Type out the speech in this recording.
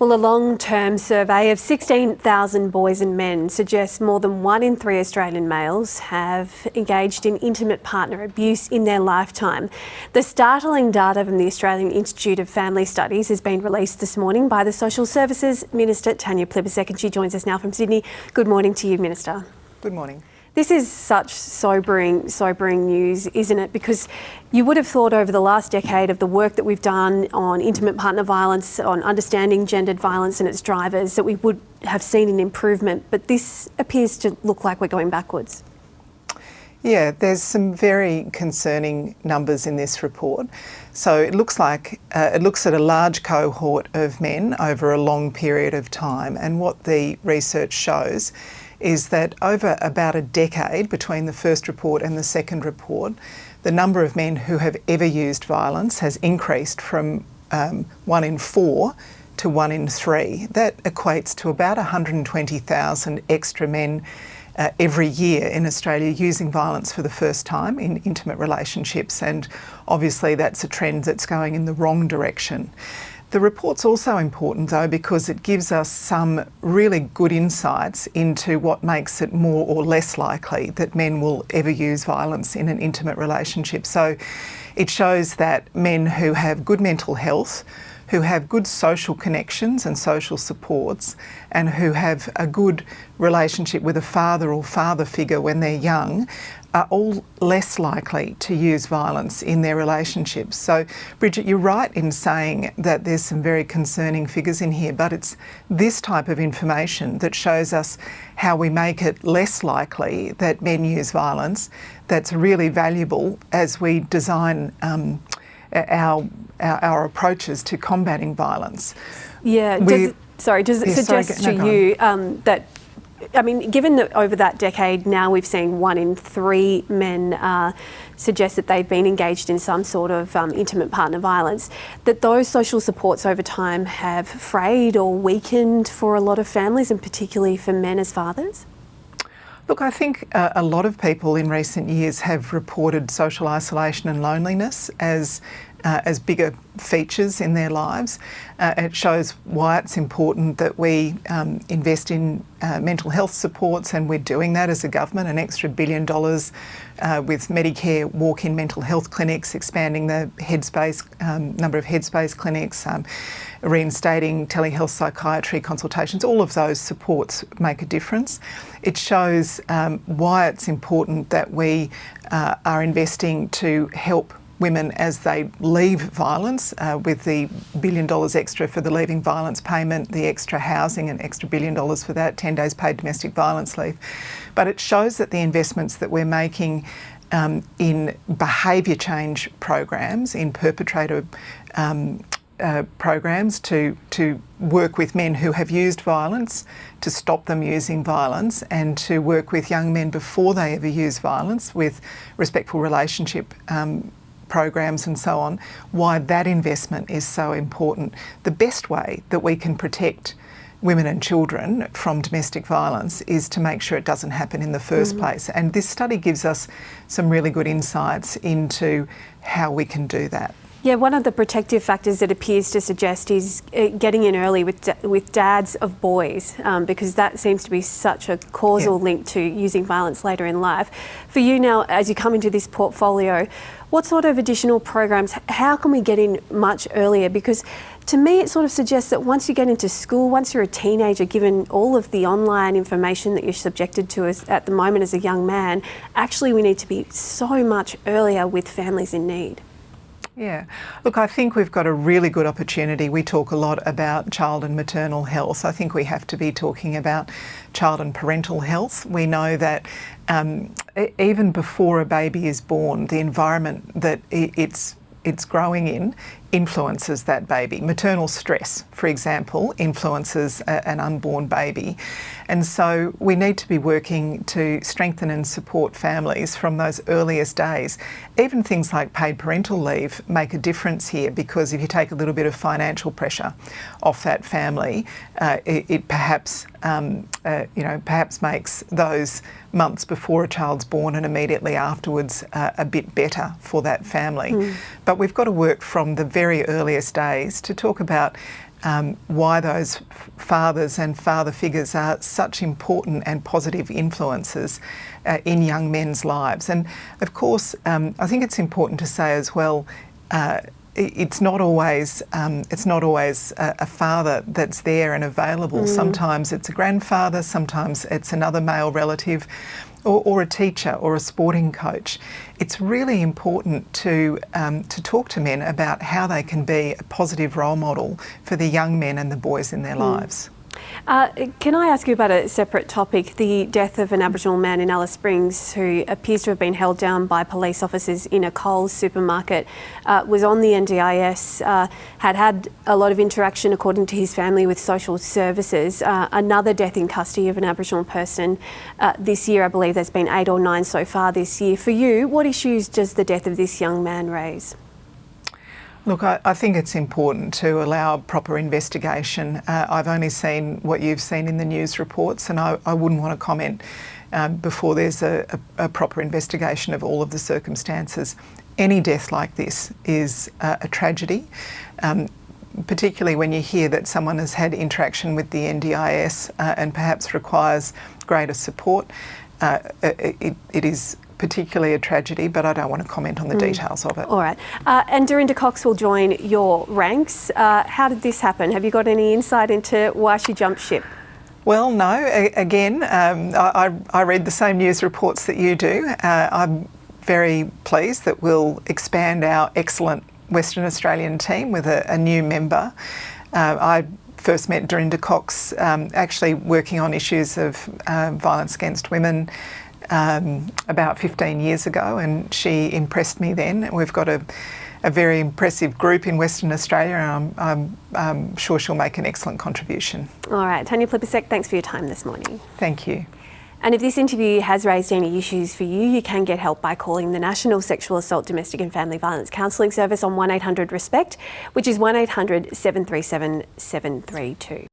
Well, a long-term survey of 16,000 boys and men suggests more than 1 in 3 Australian males have engaged in intimate partner abuse in their lifetime. The startling data from the Australian Institute of Family Studies has been released this morning by the Social Services Minister Tanya Plibersek, and she joins us now from Sydney. Good morning to you, Minister. Good morning. This is such sobering news, isn't it? Because you would have thought over the last decade of the work that we've done on intimate partner violence, on understanding gendered violence and its drivers, that we would have seen an improvement. But this appears to look like we're going backwards. Yeah, there's some very concerning numbers in this report. So it looks like it looks at a large cohort of men over a long period of time, and what the research shows is that over about a decade between the first report and the second report, the number of men who have ever used violence has increased from 1 in 4 to 1 in 3. That equates to about 120,000 extra men every year in Australia using violence for the first time in intimate relationships, and obviously that's a trend that's going in the wrong direction. The report's also important though because it gives us some really good insights into what makes it more or less likely that men will ever use violence in an intimate relationship. So it shows that men who have good mental health, who have good social connections and social supports, and who have a good relationship with a father or father figure when they're young, are all less likely to use violence in their relationships. So, Bridget, you're right in saying that there's some very concerning figures in here, but it's this type of information that shows us how we make it less likely that men use violence that's really valuable as we design our approaches to combating violence. Yeah, does it suggest to you that, I mean, given that over that decade now we've seen 1 in 3 men suggest that they've been engaged in some sort of intimate partner violence, that those social supports over time have frayed or weakened for a lot of families, and particularly for men as fathers? Look, I think a lot of people in recent years have reported social isolation and loneliness as bigger features in their lives. It shows why it's important that we invest in mental health supports, and we're doing that as a government, an extra $1 billion with Medicare walk-in mental health clinics, expanding the number of Headspace clinics, reinstating telehealth psychiatry consultations. All of those supports make a difference. It shows why it's important that we are investing to help women as they leave violence, with the $1 billion extra for the leaving violence payment, the extra housing, an extra $1 billion for that, 10 days paid domestic violence leave. But it shows that the investments that we're making in behaviour change programs, in perpetrator programs to work with men who have used violence, to stop them using violence, and to work with young men before they ever use violence with respectful relationship programs and so on, why that investment is so important. The best way that we can protect women and children from domestic violence is to make sure it doesn't happen in the first place. And this study gives us some really good insights into how we can do that. Yeah, one of the protective factors that appears to suggest is getting in early with dads of boys, because that seems to be such a causal link to using violence later in life. For you now, as you come into this portfolio, what sort of additional programs, how can we get in much earlier? Because to me it sort of suggests that once you get into school, once you're a teenager, given all of the online information that you're subjected to at the moment as a young man, actually we need to be so much earlier with families in need. Yeah. Look, I think we've got a really good opportunity. We talk a lot about child and maternal health. I think we have to be talking about child and parental health. We know that even before a baby is born, the environment that it's growing in influences that baby. Maternal stress, for example, influences an unborn baby. And so we need to be working to strengthen and support families from those earliest days. Even things like paid parental leave make a difference here, because if you take a little bit of financial pressure off that family, it perhaps makes those months before a child's born and immediately afterwards a bit better for that family. But we've got to work from the very earliest days to talk about why those fathers and father figures are such important and positive influences in young men's lives. And of course, I think it's important to say as well, it's not always a father that's there and available. Sometimes it's a grandfather, sometimes it's another male relative, or a teacher or a sporting coach. It's really important to talk to men about how they can be a positive role model for the young men and the boys in their lives. Can I ask you about a separate topic? The death of an Aboriginal man in Alice Springs who appears to have been held down by police officers in a Coles supermarket, was on the NDIS, had a lot of interaction, according to his family, with social services. Another death in custody of an Aboriginal person this year. I believe there's been 8 or 9 so far this year. For you, what issues does the death of this young man raise? Look, I think it's important to allow proper investigation. I've only seen what you've seen in the news reports, and I wouldn't want to comment before there's a proper investigation of all of the circumstances. Any death like this is a tragedy, particularly when you hear that someone has had interaction with the NDIS and perhaps requires greater support. It is particularly a tragedy, but I don't want to comment on the details of it. All right. And Dorinda Cox will join your ranks. How did this happen? Have you got any insight into why she jumped ship? Well, no. Again, I read the same news reports that you do. I'm very pleased that we'll expand our excellent Western Australian team with a new member. I first met Dorinda Cox actually working on issues of violence against women about 15 years ago, and she impressed me then. We've got a very impressive group in Western Australia, and I'm sure she'll make an excellent contribution. All right, Tanya Plibersek, thanks for your time this morning. Thank you. And if this interview has raised any issues for you, you can get help by calling the National Sexual Assault, Domestic and Family Violence Counselling Service on 1800 RESPECT, which is 1800 737 732.